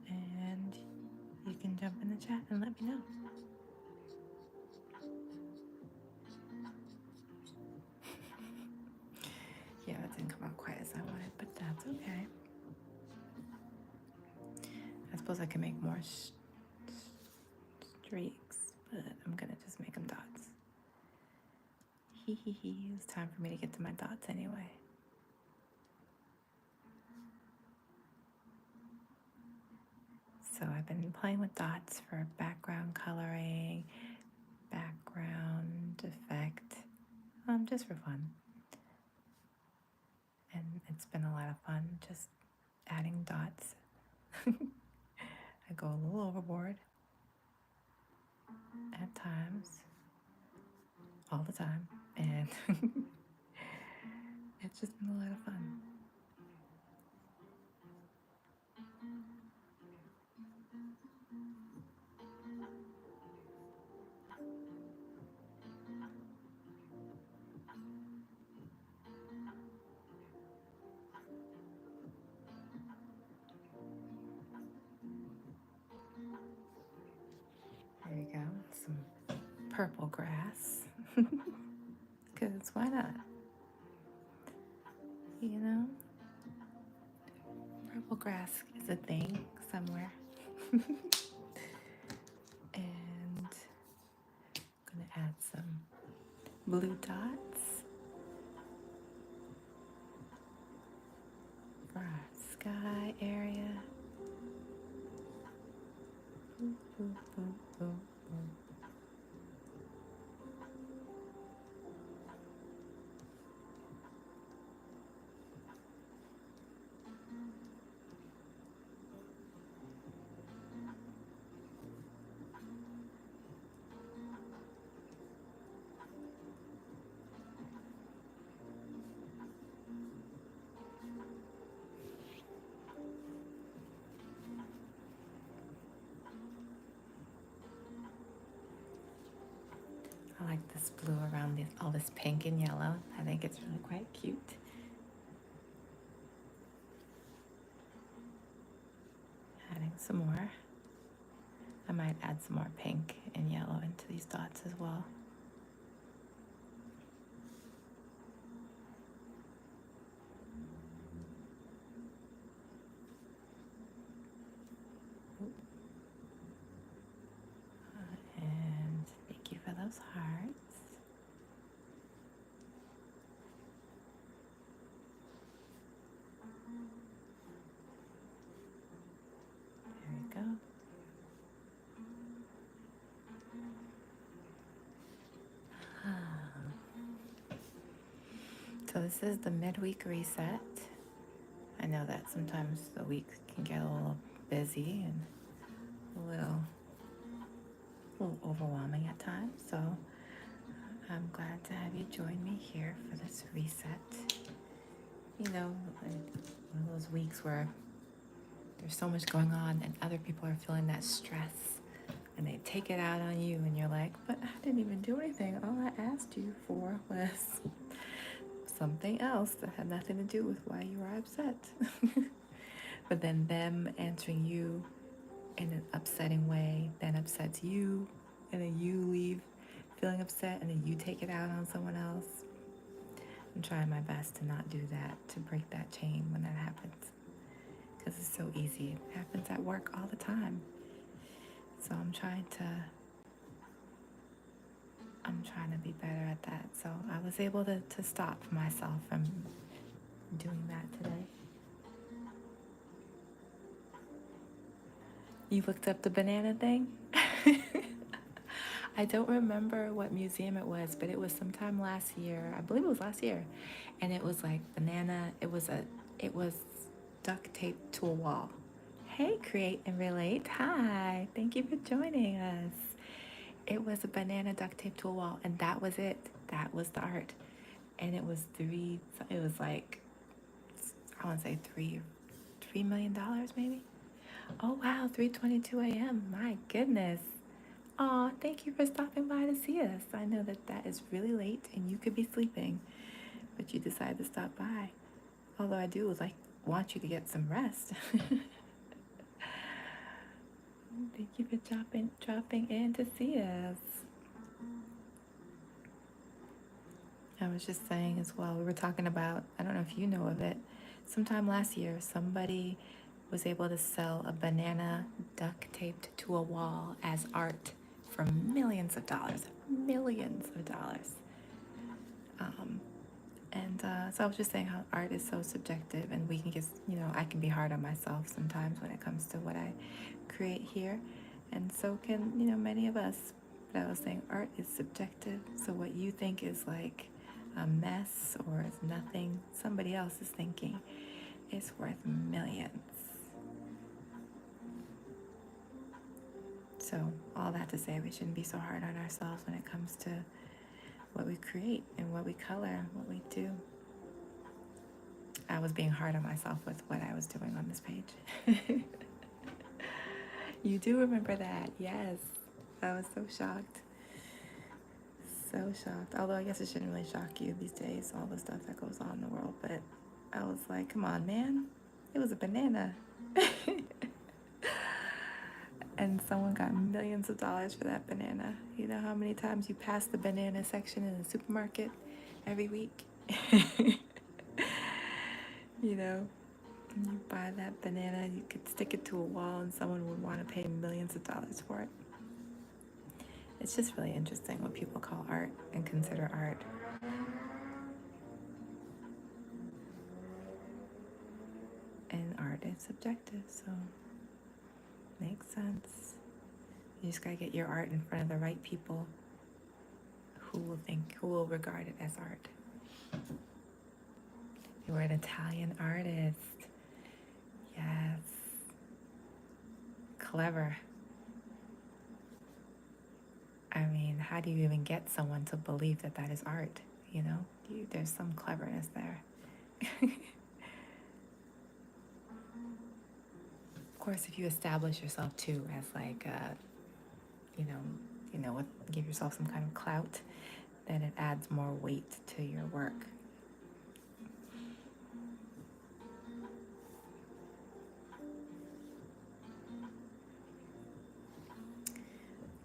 Speaker 1: And you can jump in the chat and let me know. Yeah, that didn't come out quite as I wanted, but that's okay. I suppose I can make more streaks, but I'm gonna just make them dots. It's time for me to get to my dots anyway. So I've been playing with dots for background coloring, background effect, just for fun. And it's been a lot of fun just adding dots. I go a little overboard at times, all the time, and it's just been a lot of fun. There you go, some purple grass, because why not? You know, purple grass is a thing somewhere. And I'm gonna add some blue dots for our sky area. Boop, boop, boop, boop, boop. I like this blue around all this pink and yellow. I think it's really quite cute. Adding some more. I might add some more pink and yellow into these dots as well. And thank you for those hearts. There we go. So this is the midweek reset. I know that sometimes the week can get a little busy and a little overwhelming at times. So I'm glad to have you join me here for this reset. You know, one of those weeks where there's so much going on and other people are feeling that stress and they take it out on you and you're like, but I didn't even do anything. All I asked you for was something else that had nothing to do with why you were upset. But then them answering you in an upsetting way then upsets you, and then you leave feeling upset, and then you take it out on someone else. I'm trying my best to not do that, to break that chain when that happens. because it's so easy. It happens at work all the time. So I'm trying to be better at that. So I was able to stop myself from doing that today. You looked up the banana thing? I don't remember what museum it was, but it was sometime last year. I believe it was last year. And it was like banana, it was duct taped to a wall. Hey, Create and Relate. Hi. Thank you for joining us. It was a banana duct taped to a wall, and that was it. That was the art. And it was like, I want to say $3 million maybe. Oh wow, 3:22 a.m. My goodness. Aw, thank you for stopping by to see us. I know that that is really late and you could be sleeping, but you decided to stop by. Although I do like want you to get some rest. Thank you for dropping in to see us. I was just saying as well, we were talking about, I don't know if you know of it, sometime last year, somebody was able to sell a banana duct taped to a wall as art for millions of dollars. Millions of dollars. So I was just saying how art is so subjective, and we can just, I can be hard on myself sometimes when it comes to what I create here, and so can, many of us. But I was saying art is subjective, so what you think is like a mess or is nothing, somebody else is thinking it's worth millions. So all that to say, we shouldn't be so hard on ourselves when it comes to what we create and what we color and what we do. I was being hard on myself with what I was doing on this page. You do remember that? Yes. I was so shocked. So shocked. Although I guess it shouldn't really shock you these days, all the stuff that goes on in the world. But I was like, come on, man. It was a banana. And someone got millions of dollars for that banana. You know how many times you pass the banana section in the supermarket every week? You buy that banana, you could stick it to a wall and someone would want to pay millions of dollars for it. It's just really interesting what people call art and consider art. And art is subjective, so makes sense. You just gotta get your art in front of the right people who will regard it as art. You were an Italian artist. Yes. Clever. I mean, how do you even get someone to believe that that is art? There's some cleverness there. Of course, if you establish yourself too as like, give yourself some kind of clout, then it adds more weight to your work.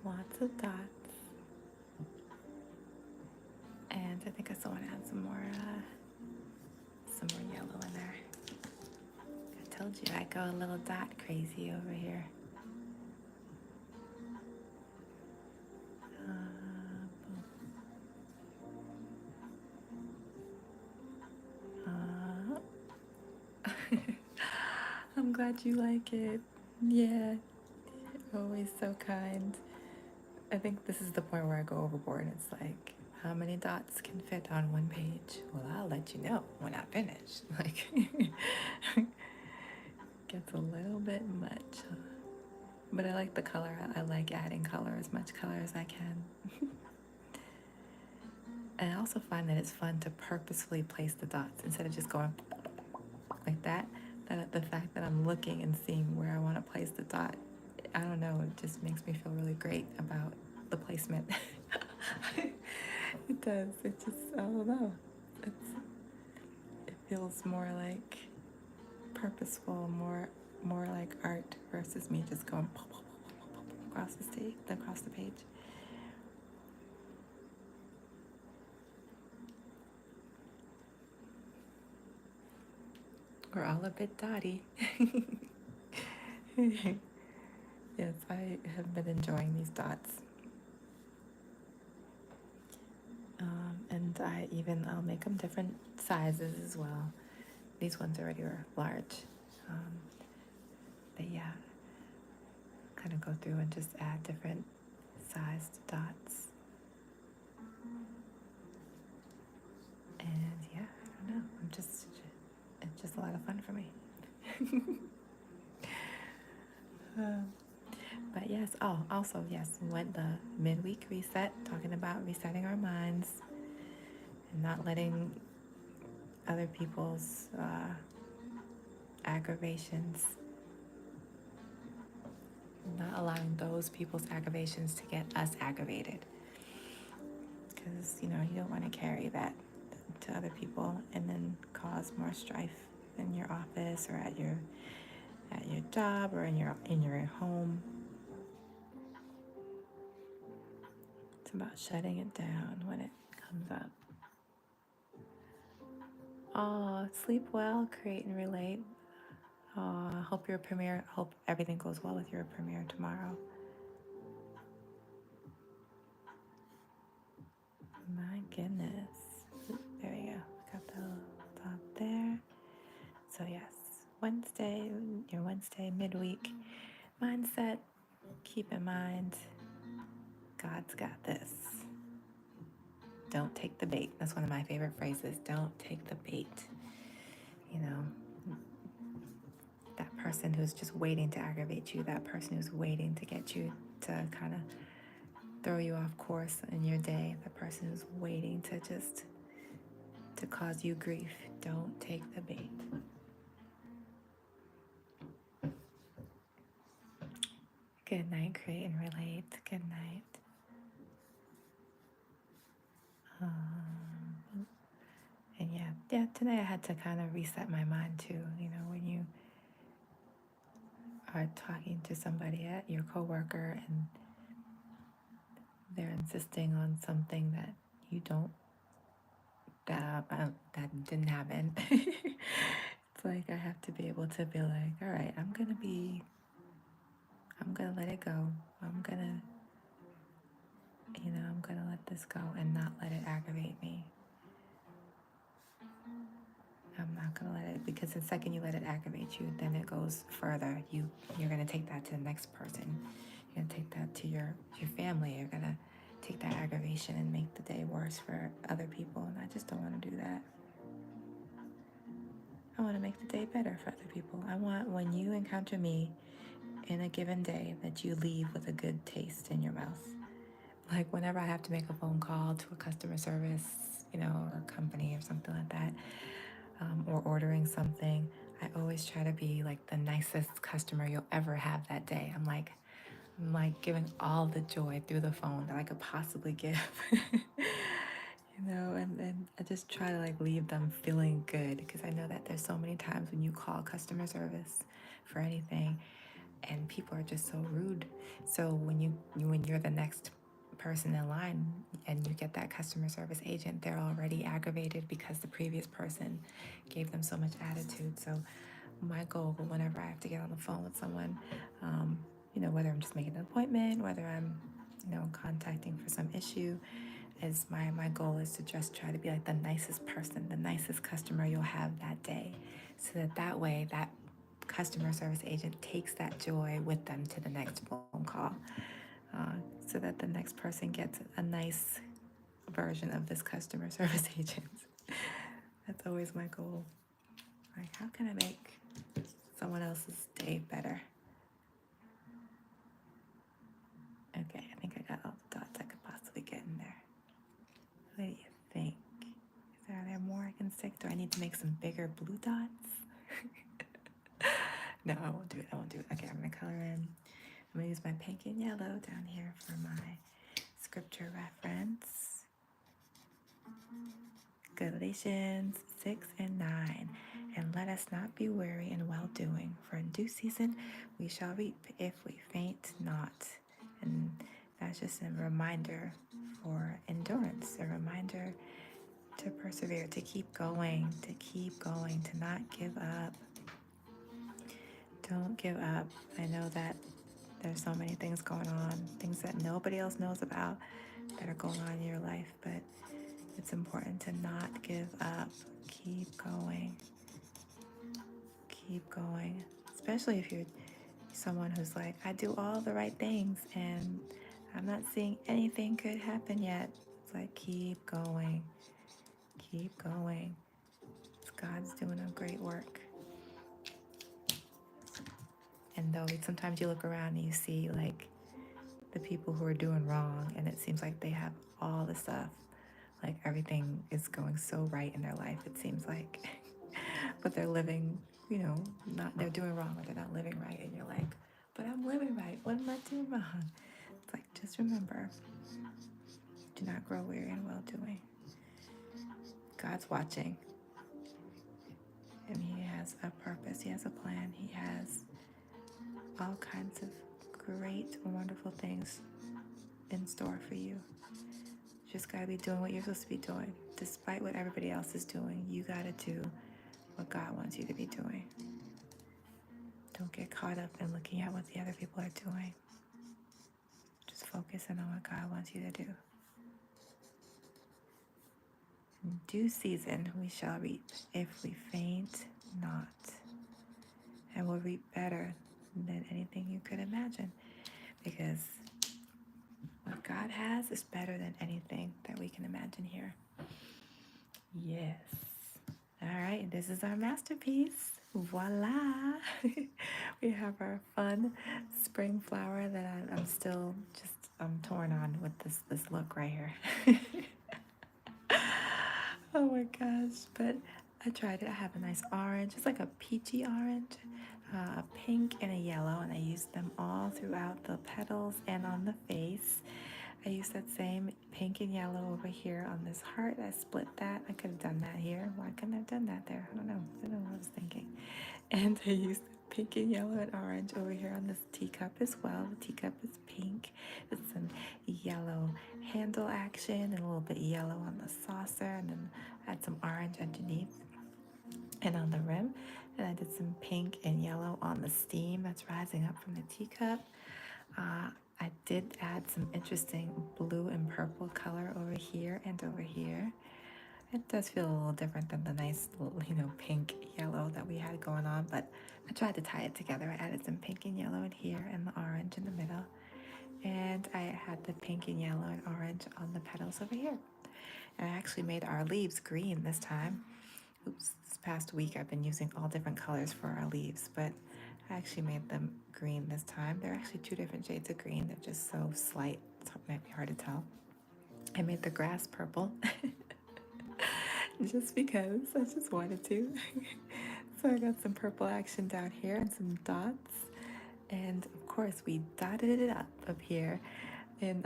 Speaker 1: Lots of dots. And I think I still want to add some more yellow in there. I told you I go a little dot crazy over here. I'm glad you like it. Yeah, always so kind. I think this is the point where I go overboard. It's like, how many dots can fit on one page? Well, I'll let you know when I finish. Like, gets a little bit much. But I like the color. I like adding color, as much color as I can. And I also find that it's fun to purposefully place the dots instead of just going like that. The fact that I'm looking and seeing where I want to place the dot, I don't know, it just makes me feel really great about the placement. It does. It just, I don't know. It feels more like purposeful, more like art versus me just going across the page. We're all a bit dotty. Yes, I have been enjoying these dots. And I'll make them different sizes as well. These ones already are large. Um, but yeah, kind of go through and just add different sized dots. And yeah, I don't know. It's just a lot of fun for me. Um, but yes, also, yes, went the midweek reset, talking about resetting our minds and not letting other people's aggravations, not allowing those people's aggravations to get us aggravated. Because, you don't want to carry that to other people and then cause more strife in your office or at your job or in your home. It's about shutting it down when it comes up. Oh, sleep well, create and relate. Hope everything goes well with your premiere tomorrow. My goodness. There we go. Got the little dot there. So yes, your Wednesday midweek mindset. Keep in mind, God's got this. Don't take the bait. That's one of my favorite phrases. Don't take the bait. You know, that person who's just waiting to aggravate you, that person who's waiting to get you to kind of throw you off course in your day, the person who's waiting to cause you grief. Don't take the bait. Good night, create and relate. Good night. And yeah, today I had to kind of reset my mind too. When you are talking to somebody at your coworker and they're insisting on something that you don't, that didn't happen. It's like I have to be able to be like, all right, I'm gonna let it go. I'm gonna let this go and not let it aggravate me. I'm not gonna let it, because the second you let it aggravate you, then it goes further. You're gonna take that to the next person. You're gonna take that to your family. You're gonna take that aggravation and make the day worse for other people. And I just don't want to do that. I want to make the day better for other people. I want, when you encounter me in a given day, that you leave with a good taste in your mouth. Like whenever I have to make a phone call to a customer service, or a company or something like that, or ordering something, I always try to be like the nicest customer you'll ever have that day. I'm like giving all the joy through the phone that I could possibly give. And I just try to like leave them feeling good, because I know that there's so many times when you call customer service for anything and people are just so rude. So when you're the next person in line and you get that customer service agent, they're already aggravated because the previous person gave them so much attitude. So my goal, whenever I have to get on the phone with someone, whether I'm just making an appointment, whether I'm contacting for some issue, is my goal is to just try to be like the nicest person, the nicest customer you'll have that day, so that way that customer service agent takes that joy with them to the next phone call, so that the next person gets a nice version of this customer service agent. That's always my goal. Like, how can I make someone else's day better? Okay, I think I got all the dots I could possibly get in there. What do you think? Are there more I can stick? Do I need to make some bigger blue dots? No, I won't do it. Okay, I'm gonna color in. I'm gonna use my pink and yellow down here for my scripture reference. Galatians 6 and 9. And let us not be weary in well doing, for in due season we shall reap if we faint not. And that's just a reminder for endurance, a reminder to persevere, to keep going, to not give up. Don't give up. I know that there's so many things going on, things that nobody else knows about that are going on in your life, but it's important to not give up. Keep going. Keep going. Especially if you're someone who's like, I do all the right things and I'm not seeing anything good happen yet. It's like, keep going. Keep going. God's doing a great work. And though sometimes you look around and you see like the people who are doing wrong and it seems like they have all the stuff, like everything is going so right in their life, it seems like. But they're living, not, they're doing wrong, but they're not living right. And you're like, but I'm living right. What am I doing wrong? It's like, just remember, do not grow weary in well doing. God's watching. And He has a purpose. He has a plan. He has all kinds of great, wonderful things in store for you. You just got to be doing what you're supposed to be doing. Despite what everybody else is doing, you got to do what God wants you to be doing. Don't get caught up in looking at what the other people are doing. Just focus in on what God wants you to do. In due season we shall reap if we faint not, and we'll reap better than anything you could imagine, because what God has is better than anything that we can imagine here. Yes. All right, this is our masterpiece. Voila! We have our fun spring flower that I'm still just torn on with this look right here. Oh my gosh, but I tried it. I have a nice orange. It's like a peachy orange, a pink, and a yellow, and I used them all throughout the petals and on the face. I used that same pink and yellow over here on this heart. I split that. I could have done that here. Why couldn't I have done that there? I don't know. I don't know what I was thinking. And I used pink and yellow and orange over here on this teacup as well. The teacup is pink with some yellow handle action and a little bit yellow on the saucer, and then I had some orange underneath and on the rim. And I did some pink and yellow on the steam that's rising up from the teacup. I did add some interesting blue and purple color over here and over here. It does feel a little different than the nice little, pink yellow that we had going on, but I tried to tie it together. I added some pink and yellow in here and the orange in the middle. And I had the pink and yellow and orange on the petals over here. And I actually made our leaves green this time. Oops, this past week I've been using all different colors for our leaves, but I actually made them green this time. They're actually two different shades of green. They're just so slight, so it might be hard to tell. I made the grass purple just because I just wanted to. So I got some purple action down here and some dots. And of course we dotted it up here in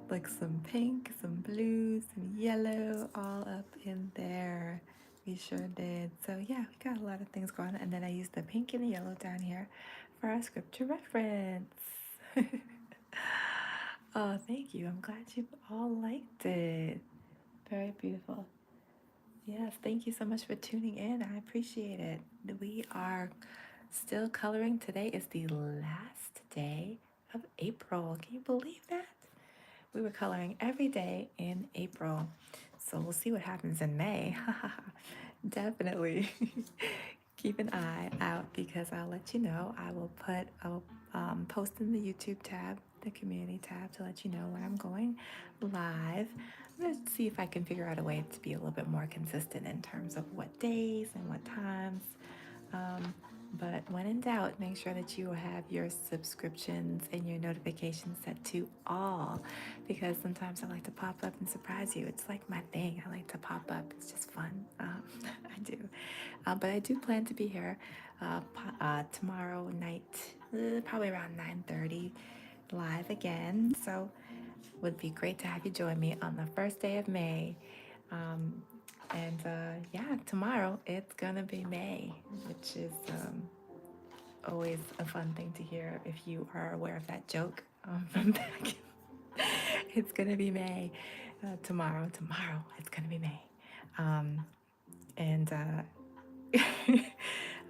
Speaker 1: like some pink, some blue, some yellow, all up in there. We sure did. So yeah, we got a lot of things going on. And then I used the pink and the yellow down here for our scripture reference. Oh, thank you. I'm glad you all liked it. Very beautiful. Yes, thank you so much for tuning in. I appreciate it. We are still coloring. Today is the last day of April. Can you believe that? We were coloring every day in April. So we'll see what happens in May. Definitely keep an eye out, because I'll let you know. I'll post in the YouTube tab, the community tab, to let you know when I'm going live. I'm going to see if I can figure out a way to be a little bit more consistent in terms of what days and what times. But when in doubt, make sure that you have your subscriptions and your notifications set to all, because sometimes I like to pop up and surprise you. It's like my thing. I like to pop up. It's just fun. I do. But I do plan to be here tomorrow night, probably around 9:30, live again. So it would be great to have you join me on the first day of May. Yeah, tomorrow it's gonna be May, which is always a fun thing to hear if you are aware of that joke from back. It's gonna be May tomorrow. Tomorrow it's gonna be May. Um, and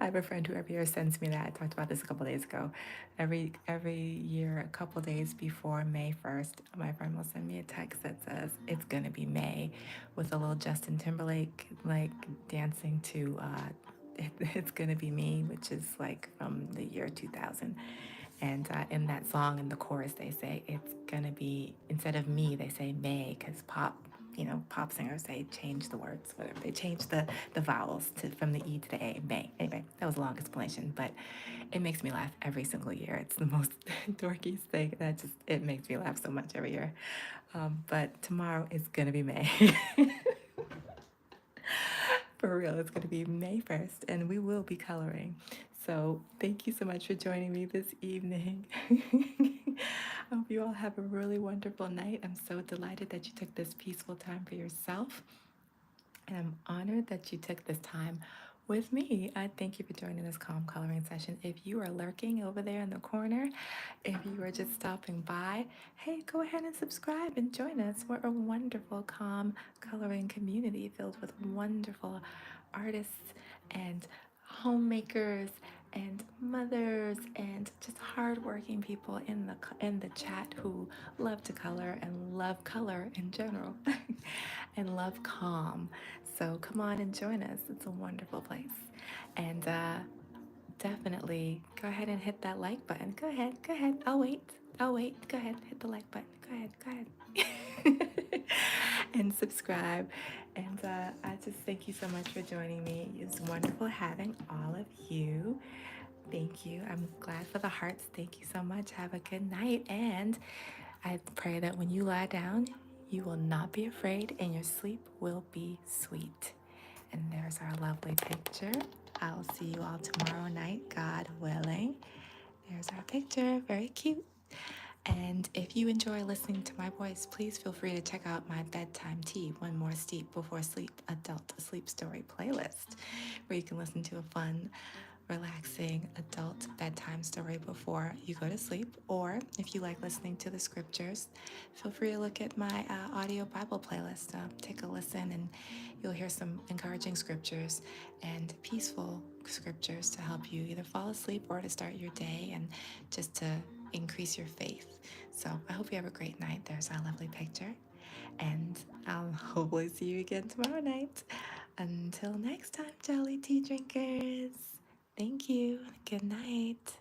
Speaker 1: I have a friend who every year sends me that. I talked about this a couple days ago. Every year, a couple days before May 1st, my friend will send me a text that says it's gonna be May, with a little Justin Timberlake like dancing to "It's Gonna Be Me," which is like from the year 2000. And in that song, in the chorus, they say it's gonna be, instead of me, they say May, because pop singers, they change the words, whatever. They change the vowels from the E to the A, May. Anyway, that was a long explanation, but it makes me laugh every single year. It's the most dorkiest thing. It makes me laugh so much every year. But tomorrow is gonna be May. For real, it's going to be May 1st, and we will be coloring. So, thank you so much for joining me this evening. I hope you all have a really wonderful night. I'm so delighted that you took this peaceful time for yourself. And I'm honored that you took this time with me. I thank you for joining this calm coloring session. If you are lurking over there in the corner, if you are just stopping by, hey, go ahead and subscribe and join us. We're a wonderful, calm coloring community filled with wonderful artists and homemakers and mothers and just hardworking people in the chat who love to color and love color in general and love calm. So come on and join us. It's a wonderful place. And definitely go ahead and hit that like button. Go ahead, go ahead. I'll wait. I'll wait. Go ahead, hit the like button. Go ahead, go ahead. And subscribe. And I just thank you so much for joining me. It's wonderful having all of you. Thank you. I'm glad for the hearts. Thank you so much. Have a good night. And I pray that when you lie down, you will not be afraid and your sleep will be sweet. And there's our lovely picture. I'll see you all tomorrow night, God willing. There's our picture. Very cute. And if you enjoy listening to my voice, please feel free to check out my bedtime tea, One More Steep Before Sleep adult sleep story playlist, where you can listen to a fun, relaxing adult bedtime story before you go to sleep. Or if you like listening to the scriptures, feel free to look at my audio Bible playlist. Take a listen, and you'll hear some encouraging scriptures and peaceful scriptures to help you either fall asleep or to start your day and just to increase your faith. So I hope you have a great night. There's our lovely picture. And I'll hopefully see you again tomorrow night. Until next time, Jolly Tea Drinkers. Thank you. Good night.